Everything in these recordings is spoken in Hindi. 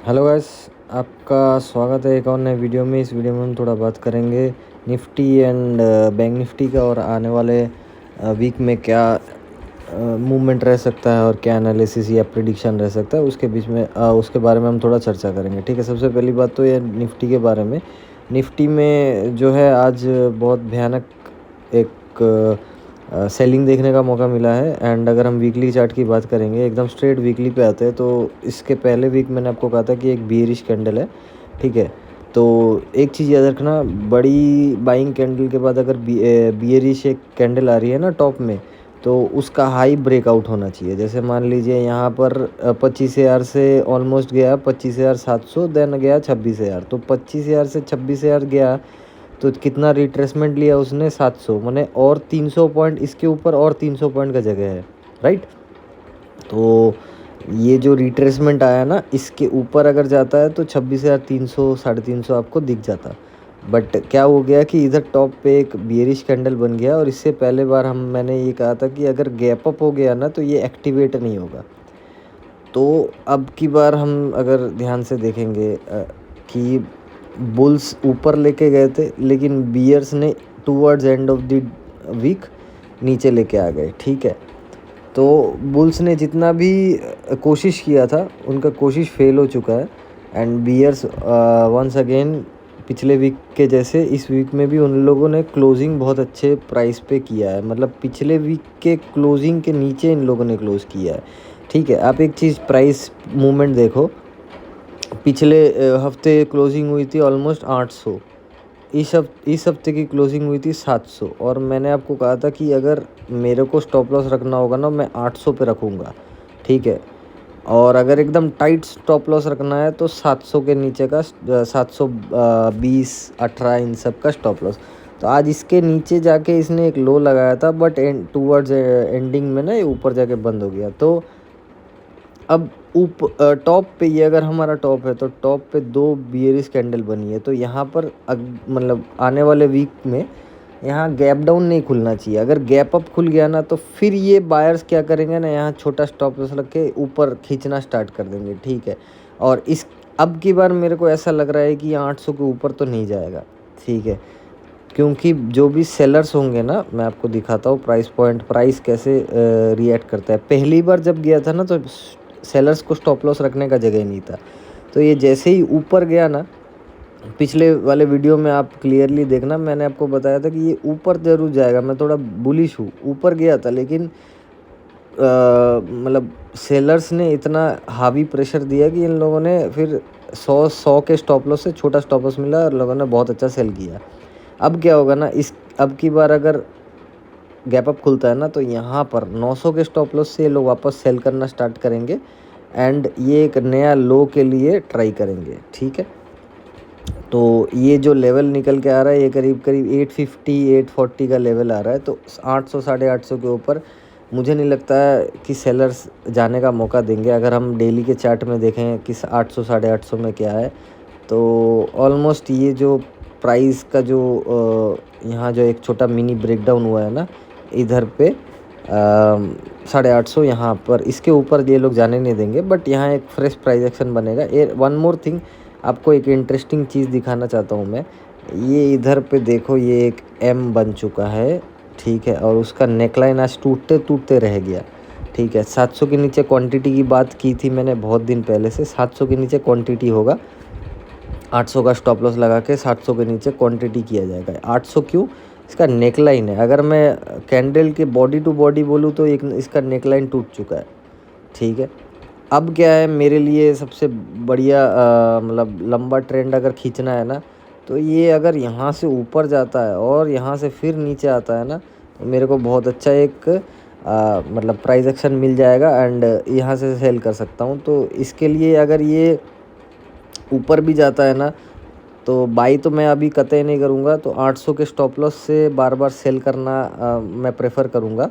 हेलो गाइस, आपका स्वागत है एक और नए वीडियो में। इस वीडियो में हम थोड़ा बात करेंगे निफ्टी एंड बैंक निफ्टी का और आने वाले वीक में क्या मूवमेंट रह सकता है और क्या एनालिसिस या प्रिडिक्शन रह सकता है उसके बीच में उसके बारे में हम थोड़ा चर्चा करेंगे। ठीक है, सबसे पहली बात तो ये निफ्टी के बारे में। निफ्टी में जो है आज बहुत भयानक एक सेलिंग देखने का मौका मिला है। एंड अगर हम वीकली चार्ट की बात करेंगे, एकदम स्ट्रेट वीकली पे आते हैं, तो इसके पहले वीक मैंने आपको कहा था कि एक बियरिश कैंडल है। ठीक है, तो एक चीज़ याद रखना, बड़ी बाइंग कैंडल के बाद अगर बियरिश एक कैंडल आ रही है ना टॉप में, तो उसका हाई ब्रेकआउट होना चाहिए। जैसे मान लीजिए यहाँ पर 25,000 से ऑलमोस्ट गया 25,700, देन गया 26,000, तो 25,000 से 26,000 गया तो कितना रिट्रेसमेंट लिया उसने 700, माने और 300 पॉइंट इसके ऊपर और 300 पॉइंट का जगह है, राइट। तो ये जो रिट्रेसमेंट आया ना, इसके ऊपर अगर जाता है तो 26,300 350 आपको दिख जाता। बट क्या हो गया कि इधर टॉप पे एक बियरिश कैंडल बन गया, और इससे पहले बार मैंने ये कहा था कि अगर गैप अप हो गया ना तो ये एक्टिवेट नहीं होगा। तो अब की बार हम अगर ध्यान से देखेंगे कि बुल्स ऊपर लेके गए थे, लेकिन बियर्स ने towards end of the week नीचे लेके आ गए। ठीक है, तो बुल्स ने जितना भी कोशिश किया था उनका कोशिश फेल हो चुका है। एंड बियर्स वंस अगेन पिछले वीक के जैसे इस वीक में भी उन लोगों ने क्लोजिंग बहुत अच्छे प्राइस पे किया है। मतलब पिछले वीक के क्लोजिंग के नीचे इन लोगों ने क्लोज किया है। ठीक है, आप एक चीज़ प्राइस मूवमेंट देखो, पिछले हफ्ते क्लोजिंग हुई थी ऑलमोस्ट 800, इस हफ्ते की क्लोजिंग हुई थी 700, और मैंने आपको कहा था कि अगर मेरे को स्टॉप लॉस रखना होगा ना, मैं 800 पे रखूँगा। ठीक है, और अगर एकदम टाइट स्टॉप लॉस रखना है तो 700 के नीचे का 720 18 इन सब का स्टॉप लॉस। तो आज इसके नीचे जाके इसने एक लो लगाया था, बट टूवर्ड्स एंडिंग में ना ये ऊपर जाके बंद हो गया। तो अब टॉप पे, ये अगर हमारा टॉप है तो टॉप पे दो बियरिश कैंडल बनी है। तो यहाँ पर मतलब आने वाले वीक में यहाँ गैप डाउन नहीं खुलना चाहिए। अगर गैप अप खुल गया ना तो फिर ये बायर्स क्या करेंगे ना, यहाँ छोटा स्टॉप लॉस रख के ऊपर खींचना स्टार्ट कर देंगे। ठीक है, और इस अब की बार मेरे को ऐसा लग रहा है कि 800 के ऊपर तो नहीं जाएगा। ठीक है, क्योंकि जो भी सेलर्स होंगे ना, मैं आपको दिखाता हूँ प्राइस कैसे रिएक्ट करता है। पहली बार जब गया था ना तो सेलर्स को स्टॉप लॉस रखने का जगह ही नहीं था। तो ये जैसे ही ऊपर गया ना, पिछले वाले वीडियो में आप क्लियरली देखना, मैंने आपको बताया था कि ये ऊपर ज़रूर जाएगा। मैं थोड़ा बुलिश हूँ, ऊपर गया था, लेकिन मतलब सेलर्स ने इतना हावी प्रेशर दिया कि इन लोगों ने फिर 100 के स्टॉप लॉस से छोटा स्टॉप लॉस मिला और लोगों ने बहुत अच्छा सेल किया। अब क्या होगा ना, अब की बार अगर गैप अप खुलता है ना तो यहाँ पर 900 के स्टॉप लॉस से ये लोग वापस सेल करना स्टार्ट करेंगे, एंड ये एक नया लो के लिए ट्राई करेंगे। ठीक है, तो ये जो लेवल निकल के आ रहा है ये करीब करीब 850 840 का लेवल आ रहा है। तो 800 850 के ऊपर मुझे नहीं लगता है कि सेलर्स जाने का मौका देंगे। अगर हम डेली के चार्ट में देखें कि 800 850 में क्या है, तो ऑलमोस्ट ये जो प्राइस का जो यहाँ जो एक छोटा मिनी ब्रेकडाउन हुआ है ना इधर पे 850 यहाँ पर, इसके ऊपर ये लोग जाने नहीं देंगे। बट यहाँ एक फ्रेश प्राइस एक्शन बनेगा। वन मोर थिंग, आपको एक इंटरेस्टिंग चीज़ दिखाना चाहता हूँ मैं। ये इधर पे देखो, ये एक एम बन चुका है। ठीक है, और उसका नेकलाइन आज टूटते टूटते रह गया। ठीक है, 700 के नीचे क्वांटिटी की बात की थी मैंने बहुत दिन पहले से। 700 के नीचे क्वांटिटी होगा, 800 का स्टॉप लॉस लगा के 700 के नीचे क्वांटिटी किया जाएगा। 800 क्यों? इसका नेकलाइन है। अगर मैं कैंडल के बॉडी टू बॉडी बोलूँ तो एक इसका नेकलाइन टूट चुका है। ठीक है, अब क्या है मेरे लिए सबसे बढ़िया, मतलब लंबा ट्रेंड अगर खींचना है ना, तो ये अगर यहाँ से ऊपर जाता है और यहाँ से फिर नीचे आता है ना, तो मेरे को बहुत अच्छा एक मतलब प्राइस एक्शन मिल जाएगा, एंड यहाँ से सेल कर सकता हूँ। तो इसके लिए अगर ये ऊपर भी जाता है ना, तो बाई तो मैं अभी कतई नहीं करूँगा। तो 800 के स्टॉप लॉस से बार बार सेल करना मैं प्रेफर करूँगा।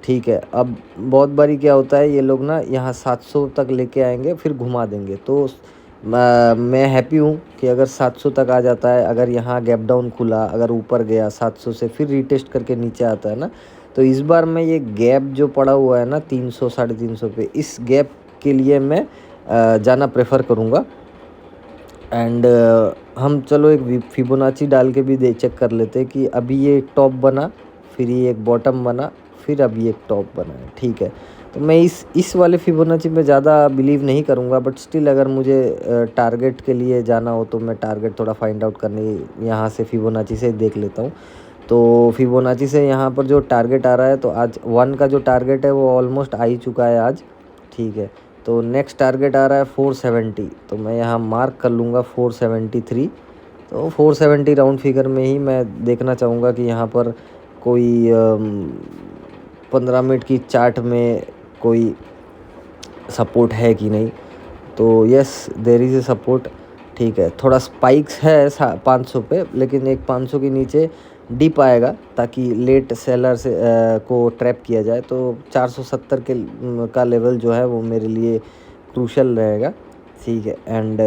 ठीक है, अब बहुत बारी क्या होता है, ये लोग ना यहाँ 700 तक लेके आएंगे फिर घुमा देंगे। तो मैं हैप्पी हूँ कि अगर 700 तक आ जाता है, अगर यहाँ गैप डाउन खुला, अगर ऊपर गया 700 से फिर रीटेस्ट करके नीचे आता है ना, तो इस बार मैं ये गैप जो पड़ा हुआ है ना 300 350 पे, इस गैप के लिए मैं जाना प्रेफर करूँगा। एंड हम चलो एक फिबोनाची डाल के भी चेक कर लेते हैं कि अभी ये एक टॉप बना, फिर ये एक बॉटम बना, फिर अभी एक टॉप बना है, ठीक है। तो मैं इस वाले फिबोनाची में ज़्यादा बिलीव नहीं करूँगा, बट स्टिल अगर मुझे टारगेट के लिए जाना हो तो मैं टारगेट थोड़ा फाइंड आउट करने यहाँ से फिबोनाची से देख लेता हूँ। तो फिबोनाची से यहाँ पर जो टारगेट आ रहा है, तो आज 1 का जो टारगेट है वो ऑलमोस्ट आ ही चुका है आज, ठीक है। तो नेक्स्ट टारगेट आ रहा है 470, तो मैं यहाँ मार्क कर लूँगा 473। तो 470 राउंड फिगर में ही मैं देखना चाहूँगा कि यहाँ पर कोई 15 मिनट की चार्ट में कोई सपोर्ट है कि नहीं। तो yes, there is a support, ठीक है। थोड़ा स्पाइक्स है 500 पे, लेकिन एक 500 के नीचे डिप आएगा ताकि लेट सेलर से को ट्रैप किया जाए। तो 470 का लेवल जो है वो मेरे लिए क्रूशल रहेगा, ठीक है। एंड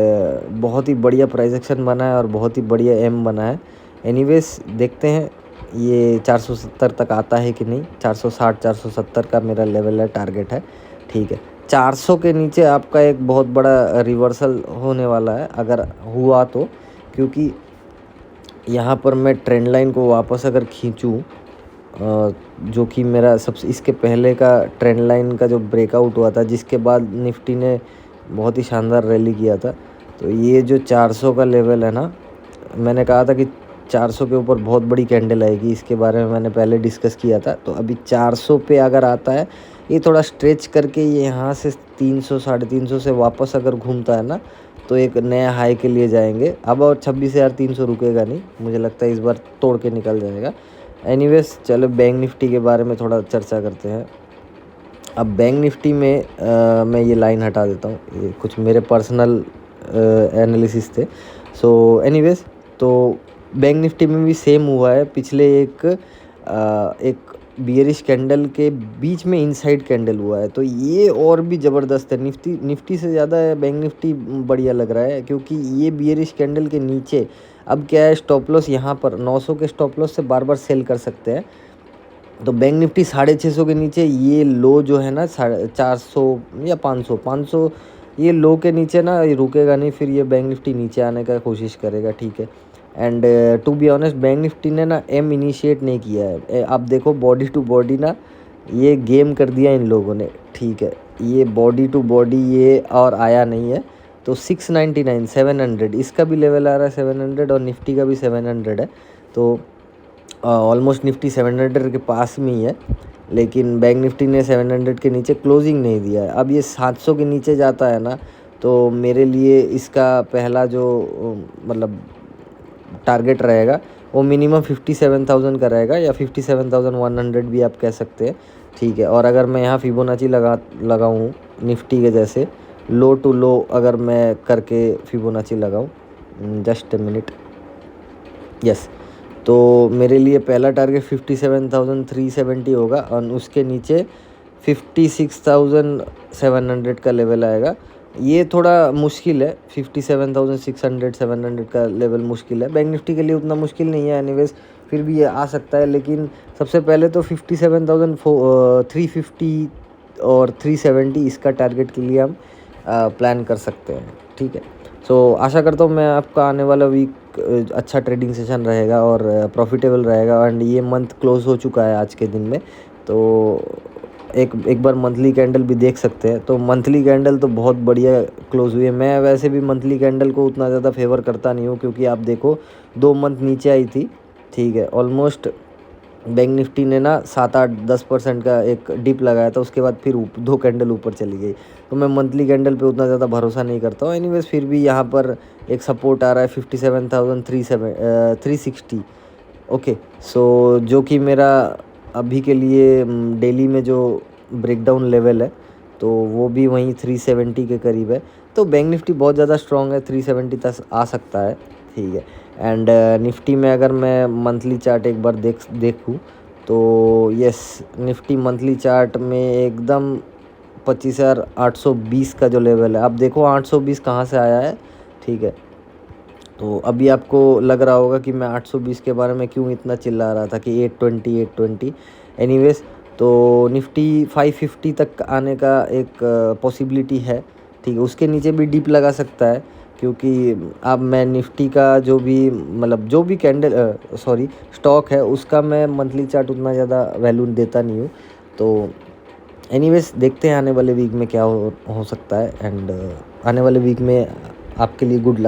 बहुत ही बढ़िया प्राइस एक्शन बना है और बहुत ही बढ़िया एम बना है। एनीवेज देखते हैं ये 470 तक आता है कि नहीं। 460 470 का मेरा लेवल है, टारगेट है, ठीक है। 400 के नीचे आपका एक बहुत बड़ा रिवर्सल होने वाला है अगर हुआ तो, क्योंकि यहाँ पर मैं ट्रेंड लाइन को वापस अगर खींचूँ, जो कि मेरा सबसे इसके पहले का ट्रेंड लाइन का जो ब्रेकआउट हुआ था, जिसके बाद निफ्टी ने बहुत ही शानदार रैली किया था। तो ये जो 400 का लेवल है ना, मैंने कहा था कि 400 के ऊपर बहुत बड़ी कैंडल आएगी, इसके बारे में मैंने पहले डिस्कस किया था। तो अभी 400 पे अगर आता है, ये थोड़ा स्ट्रेच करके ये यहाँ से 300 350 से वापस अगर घूमता है ना, तो एक नया हाई के लिए जाएंगे। अब और 26,300 रुकेगा नहीं, मुझे लगता है इस बार तोड़ के निकल जाएगा। एनीवेज चलो बैंक निफ्टी के बारे में थोड़ा चर्चा करते हैं। अब बैंक निफ्टी में मैं ये लाइन हटा देता हूँ, ये कुछ मेरे पर्सनल एनालिसिस थे। सो एनीवेज, तो बैंक निफ्टी में भी सेम हुआ है। पिछले एक बियरिश कैंडल के बीच में इनसाइड कैंडल हुआ है, तो ये और भी ज़बरदस्त है। निफ्टी से ज़्यादा बैंक निफ्टी बढ़िया लग रहा है, क्योंकि ये बियरिश कैंडल के नीचे अब क्या है, स्टॉप लॉस यहाँ पर 900 के स्टॉप लॉस से बार बार सेल कर सकते हैं। तो बैंक निफ्टी 650 के नीचे ये लो जो है ना, 450 या 500 ये लो के नीचे ना ये रुकेगा नहीं, फिर ये बैंक निफ्टी नीचे आने का कोशिश करेगा, ठीक है। And to be honest, bank Nifty ने ना एम इनिशिएट नहीं किया है। आप देखो बॉडी टू बॉडी ना ये गेम कर दिया इन लोगों ने, ठीक है। ये बॉडी टू बॉडी ये और आया नहीं है। तो 699 700 इसका भी लेवल आ रहा है 700, और निफ्टी का भी 700 है। तो ऑलमोस्ट निफ्टी 700 के पास में ही है, लेकिन बैंक निफ्टी ने 700 के नीचे क्लोजिंग नहीं दिया है। अब ये 700 के नीचे जाता है ना, तो मेरे लिए इसका पहला जो मतलब टारगेट रहेगा वो मिनिमम 57,000 का रहेगा, या 57,100 भी आप कह सकते हैं, ठीक है। और अगर मैं यहाँ फिबोनाची लगाऊँ निफ्टी के जैसे लो टू लो, अगर मैं करके फिबोनाची लगाऊँ, जस्ट ए मिनट, यस, तो मेरे लिए पहला टारगेट 57,370 होगा, और उसके नीचे 56,700 का लेवल आएगा। ये थोड़ा मुश्किल है, 57,600 700 का लेवल मुश्किल है। बैंक निफ्टी के लिए उतना मुश्किल नहीं है, एनीवेज फिर भी ये आ सकता है। लेकिन सबसे पहले तो 57,350 और 370 इसका टारगेट के लिए हम प्लान कर सकते हैं, ठीक है। सो आशा करता हूँ मैं आपका आने वाला वीक अच्छा ट्रेडिंग सेशन रहेगा और प्रॉफिटेबल रहेगा। एंड ये मंथ क्लोज हो चुका है आज के दिन में, तो एक बार मंथली कैंडल भी देख सकते हैं। तो मंथली कैंडल तो बहुत बढ़िया क्लोज हुई है। मैं वैसे भी मंथली कैंडल को उतना ज़्यादा फेवर करता नहीं हूँ, क्योंकि आप देखो 2 मंथ नीचे आई थी, ठीक है। ऑलमोस्ट बैंक निफ्टी ने ना 7-8-10% का एक डिप लगाया था, उसके बाद फिर 2 कैंडल ऊपर चली गई। तो मैं मंथली कैंडल पे उतना ज़्यादा भरोसा नहीं करता हूँ। एनीवेज फिर भी यहाँ पर एक सपोर्ट आ रहा है 57,360, ओके। सो जो कि मेरा अभी के लिए डेली में जो ब्रेकडाउन लेवल है, तो वो भी वहीं 370 के करीब है। तो बैंक निफ्टी बहुत ज़्यादा स्ट्रॉन्ग है, 370 तक आ सकता है, ठीक है। एंड निफ्टी में अगर मैं मंथली चार्ट एक बार देखूँ, तो यस, निफ्टी मंथली चार्ट में एकदम 25,820 का जो लेवल है, आप देखो 820 कहाँ से आया है, ठीक है। तो अभी आपको लग रहा होगा कि मैं 820 के बारे में क्यों इतना चिल्ला रहा था कि 820। एनीवेज, तो निफ्टी 550 तक आने का एक पॉसिबिलिटी है, ठीक है। उसके नीचे भी डिप लगा सकता है, क्योंकि अब मैं निफ्टी का जो भी मतलब जो भी कैंडल स्टॉक है उसका मैं मंथली चार्ट उतना ज़्यादा वैल्यू देता नहीं हूँ। तो एनीवेज देखते हैं आने वाले वीक में क्या हो सकता है, एंड आने वाले वीक में आपके लिए गुड लक।